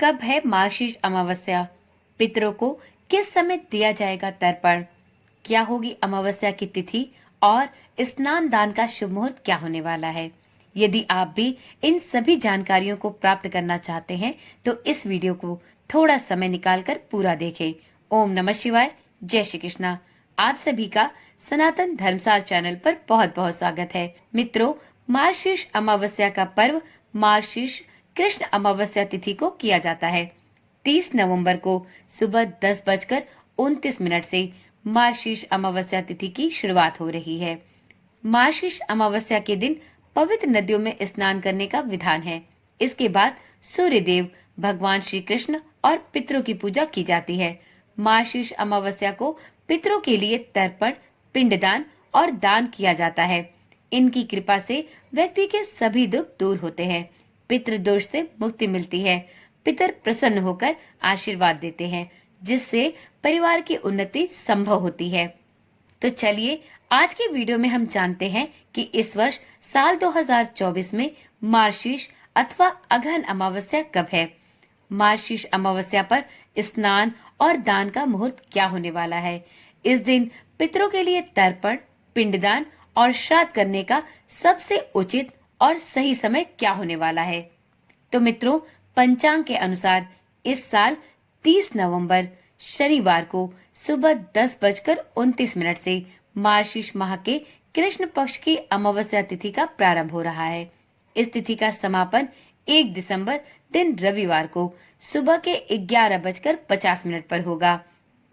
कब है मार्गशीर्ष अमावस्या? पितरों को किस समय दिया जाएगा तर्पण? क्या होगी अमावस्या की तिथि और स्नान दान का शुभ मुहूर्त क्या होने वाला है? यदि आप भी इन सभी जानकारियों को प्राप्त करना चाहते हैं तो इस वीडियो को थोड़ा समय निकालकर पूरा देखें। ओम नमः शिवाय, जय श्री कृष्णा। आप सभी का सनातन धर्मसार चैनल पर बहुत बहुत स्वागत है। मित्रों, मार्गशीर्ष अमावस्या का पर्व मार्गशीर्ष कृष्ण अमावस्या तिथि को किया जाता है। 30 नवंबर को सुबह 10:29 से मार्गशीर्ष अमावस्या तिथि की शुरुआत हो रही है। मार्गशीर्ष अमावस्या के दिन पवित्र नदियों में स्नान करने का विधान है। इसके बाद सूर्य देव, भगवान श्री कृष्ण और पितरों की पूजा की जाती है। मार्गशीर्ष अमावस्या को पितरों के लिए तर्पण, पिंडदान और दान किया जाता है। इनकी कृपा से व्यक्ति के सभी दुख दूर होते हैं, पितृ दोष से मुक्ति मिलती है। पितर प्रसन्न होकर आशीर्वाद देते हैं, जिससे परिवार की उन्नति संभव होती है। तो चलिए आज के वीडियो में हम जानते हैं कि इस वर्ष साल 2024 में मार्गशीर्ष अथवा अगहन अमावस्या कब है। मार्गशीर्ष अमावस्या पर स्नान और दान का मुहूर्त क्या होने वाला है। इस दिन पितरों के लिए तर्पण, पिंडदान और श्राद्ध करने का सबसे उचित और सही समय क्या होने वाला है। तो मित्रों, पंचांग के अनुसार इस साल 30 नवंबर शनिवार को सुबह 10:29 से मार्गशीर्ष माह के कृष्ण पक्ष की अमावस्या तिथि का प्रारंभ हो रहा है। इस तिथि का समापन 1 दिसंबर दिन रविवार को सुबह के 11:50 पर होगा।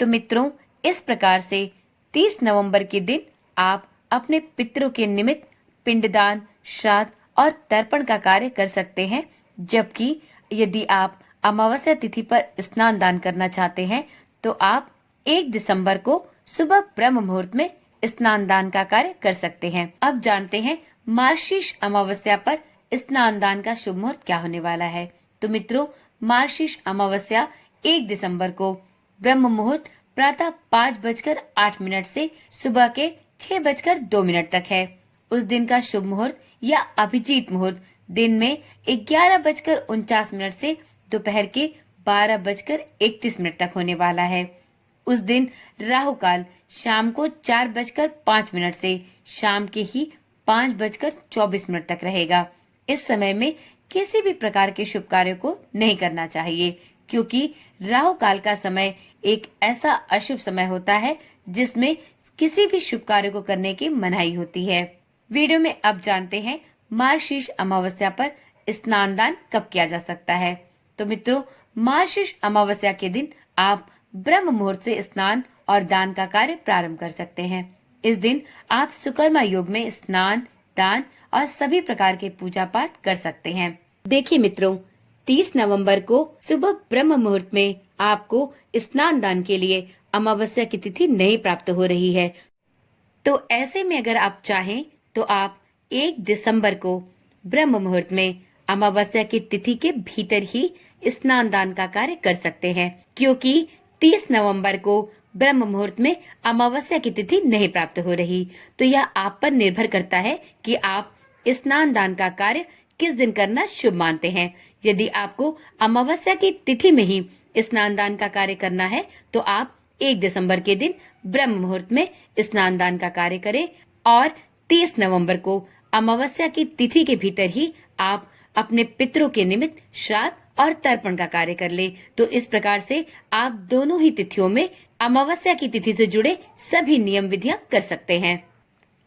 तो मित्रों, इस प्रकार से 30 नवंबर के दिन आप अपने पितरों के निमित्त पिंडदान, श्राद्ध और तर्पण का कार्य कर सकते हैं। जबकि यदि आप अमावस्या तिथि पर स्नान दान करना चाहते हैं तो आप 1 दिसंबर को सुबह ब्रह्म मुहूर्त में स्नान दान का कार्य कर सकते हैं। अब जानते हैं मार्गशीर्ष अमावस्या पर स्नान दान का शुभ मुहूर्त क्या होने वाला है। तो मित्रों, मार्गशीर्ष अमावस्या 1 दिसंबर को ब्रह्म मुहूर्त प्रातः 5:08 से सुबह के 6:02 तक है। उस दिन का शुभ मुहूर्त या अभिजीत मुहूर्त दिन में 11:49 से दोपहर के 12:31 तक होने वाला है। उस दिन राहु काल शाम को 4:05 से शाम के ही 5:24 तक रहेगा। इस समय में किसी भी प्रकार के शुभ कार्य को नहीं करना चाहिए, क्योंकि राहु काल का समय एक ऐसा अशुभ समय होता है जिसमें किसी भी शुभ कार्य को करने की मनाही होती है। वीडियो में अब जानते हैं मार्गशीर्ष अमावस्या पर स्नान दान कब किया जा सकता है। तो मित्रों, मार्गशीर्ष अमावस्या के दिन आप ब्रह्म मुहूर्त से स्नान और दान का कार्य प्रारंभ कर सकते हैं। इस दिन आप सुकर्मा योग में स्नान, दान और सभी प्रकार के पूजा पाठ कर सकते हैं। देखिए मित्रों, 30 नवंबर को सुबह ब्रह्म मुहूर्त में आपको स्नान दान के लिए अमावस्या की तिथि नहीं प्राप्त हो रही है। तो ऐसे में अगर आप चाहें तो आप 1 दिसंबर को ब्रह्म मुहूर्त में अमावस्या की तिथि के भीतर ही स्नान दान का कार्य कर सकते हैं, क्योंकि 30 नवंबर को ब्रह्म मुहूर्त में अमावस्या की तिथि नहीं प्राप्त हो रही। तो यह आप पर निर्भर करता है कि आप स्नान दान का कार्य किस दिन करना शुभ मानते हैं। यदि आपको अमावस्या की तिथि में ही स्नान दान का कार्य करना है तो आप 1 दिसंबर के दिन ब्रह्म मुहूर्त में स्नान दान का कार्य करें और 30 नवंबर को अमावस्या की तिथि के भीतर ही आप अपने पितरों के निमित्त श्राद्ध और तर्पण का कार्य कर ले। तो इस प्रकार से आप दोनों ही तिथियों में अमावस्या की तिथि से जुड़े सभी नियम विधियां कर सकते हैं।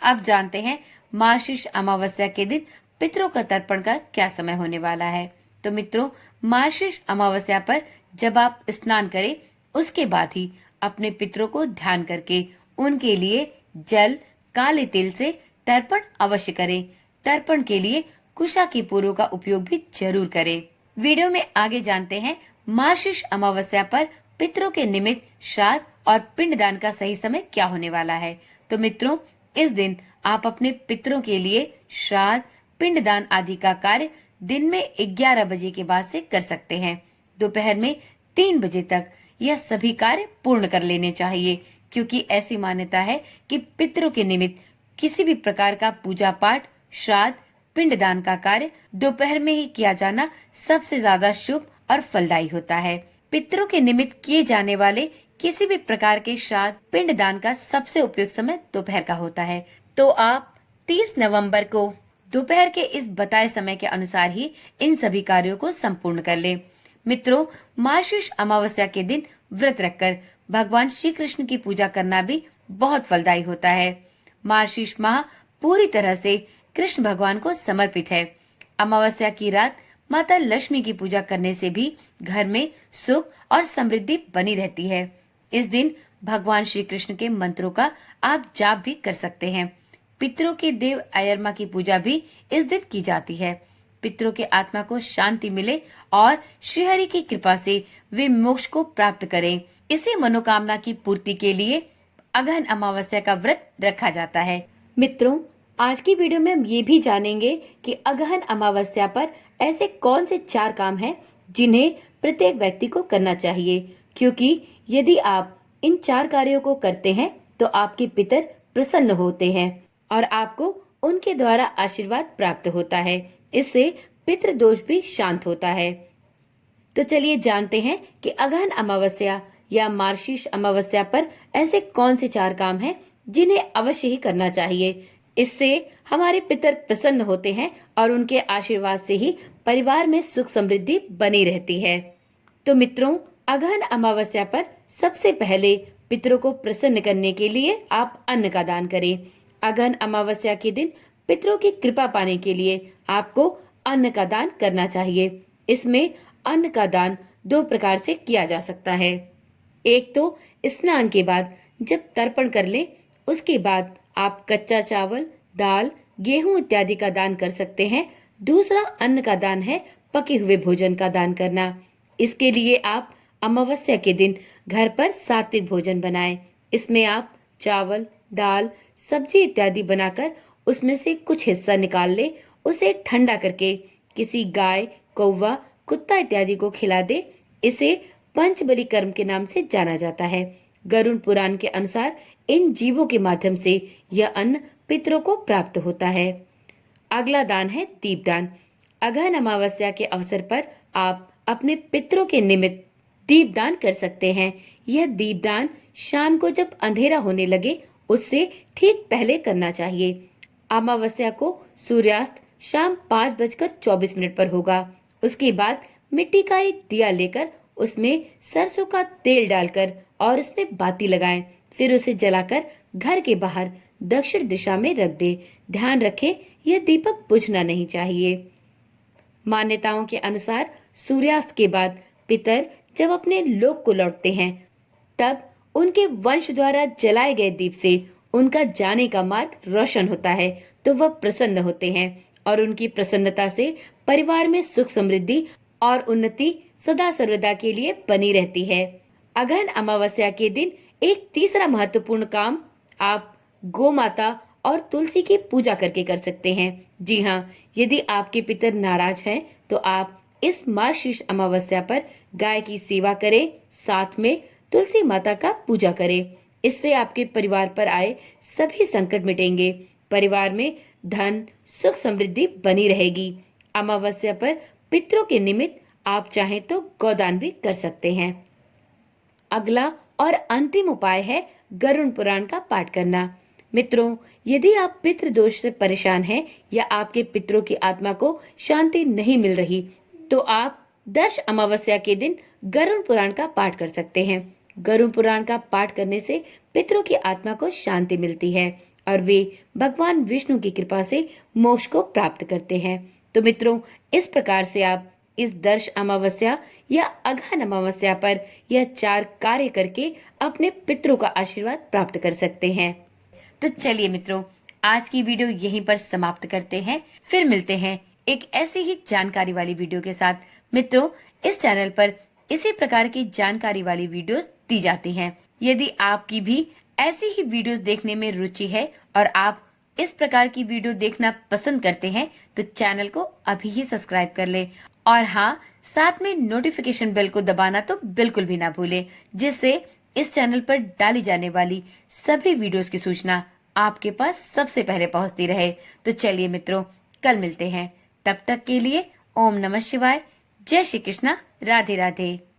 अब जानते हैं मार्गशीर्ष अमावस्या के दिन पितरों का तर्पण का क्या समय होने वाला है। तो मित्रों, मार्गशीर्ष अमावस्या पर जब आप स्नान करें उसके बाद ही अपने पितरों को ध्यान करके उनके लिए जल, काले तिल से तर्पण अवश्य करें। तर्पण के लिए कुशा की पूरों का उपयोग भी जरूर करें। वीडियो में आगे जानते हैं मार्गशीर्ष अमावस्या पर पितरों के निमित्त श्राद्ध और पिंडदान का सही समय क्या होने वाला है। तो मित्रों, इस दिन आप अपने पितरों के लिए श्राद्ध, पिंडदान आदि का कार्य दिन में 11 बजे के बाद से कर सकते हैं। दोपहर में 3 बजे तक यह सभी कार्य पूर्ण कर लेने चाहिए, क्योंकि ऐसी मान्यता है कि पितरों के निमित्त किसी भी प्रकार का पूजा पाठ, श्राद्ध, पिंडदान का कार्य दोपहर में ही किया जाना सबसे ज्यादा शुभ और फलदायी होता है। पितरों के निमित्त किए जाने वाले किसी भी प्रकार के श्राद्ध पिंड दान का सबसे उपयुक्त समय दोपहर का होता है। तो आप 30 नवंबर को दोपहर के इस बताए समय के अनुसार ही इन सभी कार्यों को संपूर्ण कर लें। मित्रों, मार्गशीर्ष अमावस्या के दिन व्रत रखकर भगवान श्री कृष्ण की पूजा करना भी बहुत फलदायी होता है। मार्गशीर्ष माह पूरी तरह से कृष्ण भगवान को समर्पित है। अमावस्या की रात माता लक्ष्मी की पूजा करने से भी घर में सुख और समृद्धि बनी रहती है। इस दिन भगवान श्री कृष्ण के मंत्रों का आप जाप भी कर सकते हैं। पितरों के देव अयरमा की पूजा भी इस दिन की जाती है। पितरों के आत्मा को शांति मिले और श्रीहरि की कृपा से वे मोक्ष को प्राप्त करें, इसी मनोकामना की पूर्ति के लिए अगहन अमावस्या का व्रत रखा जाता है। मित्रों, आज की वीडियो में हम ये भी जानेंगे कि अगहन अमावस्या पर ऐसे कौन से 4 काम हैं जिन्हें प्रत्येक व्यक्ति को करना चाहिए, क्योंकि यदि आप इन 4 कार्यों को करते हैं तो आपके पितर प्रसन्न होते हैं और आपको उनके द्वारा आशीर्वाद प्राप्त होता है। इससे पितृ दोष भी शांत होता है। तो चलिए जानते हैं कि अगहन अमावस्या या मार्गशीर्ष अमावस्या पर ऐसे कौन से 4 काम हैं जिन्हें अवश्य ही करना चाहिए। इससे हमारे पितर प्रसन्न होते हैं और उनके आशीर्वाद से ही परिवार में सुख समृद्धि बनी रहती है। तो मित्रों, अगहन अमावस्या पर सबसे पहले पितरों को प्रसन्न करने के लिए आप अन्न का दान करें। अगहन अमावस्या के दिन पितरों की कृपा पाने के लिए आपको अन्न का दान करना चाहिए। इसमें अन्न का दान 2 प्रकार से किया जा सकता है। एक तो स्नान के बाद जब तर्पण कर ले, उसके बाद आप कच्चा चावल, दाल, गेहूं इत्यादि का दान कर सकते हैं। दूसरा अन्न का दान है पके हुए भोजन का दान करना। इसके लिए आप अमावस्या के दिन घर पर सात्विक भोजन बनाएं। इसमें आप चावल, दाल, सब्जी इत्यादि बनाकर उसमें से कुछ हिस्सा निकाल ले, उसे ठंडा करके किसी गाय, कौवा, कुत्ता इत्यादि को खिला दे। इसे पंचबली कर्म के नाम से जाना जाता है। गरुड़ पुराण के अनुसार इन जीवों के माध्यम से यह अन्न पितरों को प्राप्त होता है। अगला दान है दीपदान। अगहन अमावस्या के अवसर पर आप अपने पितरों के निमित्त दीपदान कर सकते हैं। यह दीपदान शाम को जब अंधेरा होने लगे उससे ठीक पहले करना चाहिए। अमावस्या को सूर्यास्त शाम 5:24 पर होगा। उसके बाद मिट्टी का एक दिया लेकर उसमें सरसों का तेल डालकर और उसमें बाती लगाएं। फिर उसे जलाकर घर के बाहर दक्षिण दिशा में रख दे। ध्यान रखें, यह दीपक बुझना नहीं चाहिए। मान्यताओं के अनुसार सूर्यास्त के बाद पितर जब अपने लोक को लौटते हैं, तब उनके वंश द्वारा जलाए गए दीप से उनका जाने का मार्ग रोशन होता है, तो वह प्रसन्न होते हैं और उनकी प्रसन्नता से परिवार में सुख समृद्धि और उन्नति सदा सर्वदा के लिए बनी रहती है। अगहन अमावस्या के दिन एक तीसरा महत्वपूर्ण काम आप गौ माता और तुलसी की पूजा करके कर सकते हैं। जी हाँ, यदि आपके पितर नाराज हैं तो आप इस मार्गशीर्ष अमावस्या पर गाय की सेवा करें, साथ में तुलसी माता का पूजा करें। इससे आपके परिवार पर आए सभी संकट मिटेंगे। परिवार में धन, सुख समृद्धि बनी रहेगी। अमावस्या पर पितरों के निमित्त आप चाहें तो गौदान भी कर सकते हैं। अगला और अंतिम उपाय है गरुड़ पुराण का पाठ करना। मित्रों, यदि आप पितृ दोष से परेशान हैं या आपके पितरों की आत्मा को शांति नहीं मिल रही, तो आप 10 अमावस्या के दिन गरुड़ पुराण का पाठ कर सकते हैं। गरुड़ पुराण का पाठ करने से पितरों की आत्मा को शांति मिलती है और वे भगवान विष्णु की कृपा से मोक्ष को प्राप्त करते हैं। तो मित्रों, इस प्रकार से आप इस दर्श अमावस्या या अगहन अमावस्या पर यह 4 कार्य करके अपने पितरों का आशीर्वाद प्राप्त कर सकते हैं। तो चलिए मित्रों, आज की वीडियो यहीं पर समाप्त करते हैं। फिर मिलते हैं एक ऐसी ही जानकारी वाली वीडियो के साथ। मित्रों, इस चैनल पर इसी प्रकार की जानकारी वाली वीडियोस दी जाती हैं। यदि आपकी भी ऐसी ही वीडियोस देखने में रुचि है और आप इस प्रकार की वीडियो देखना पसंद करते हैं, तो चैनल को अभी ही सब्सक्राइब कर ले और हाँ, साथ में नोटिफिकेशन बेल को दबाना तो बिल्कुल भी ना भूले, जिससे इस चैनल पर डाली जाने वाली सभी वीडियोस की सूचना आपके पास सबसे पहले पहुंचती रहे। तो चलिए मित्रों, कल मिलते हैं। तब तक के लिए ओम नमः शिवाय। जय श्री कृष्णा। राधे राधे।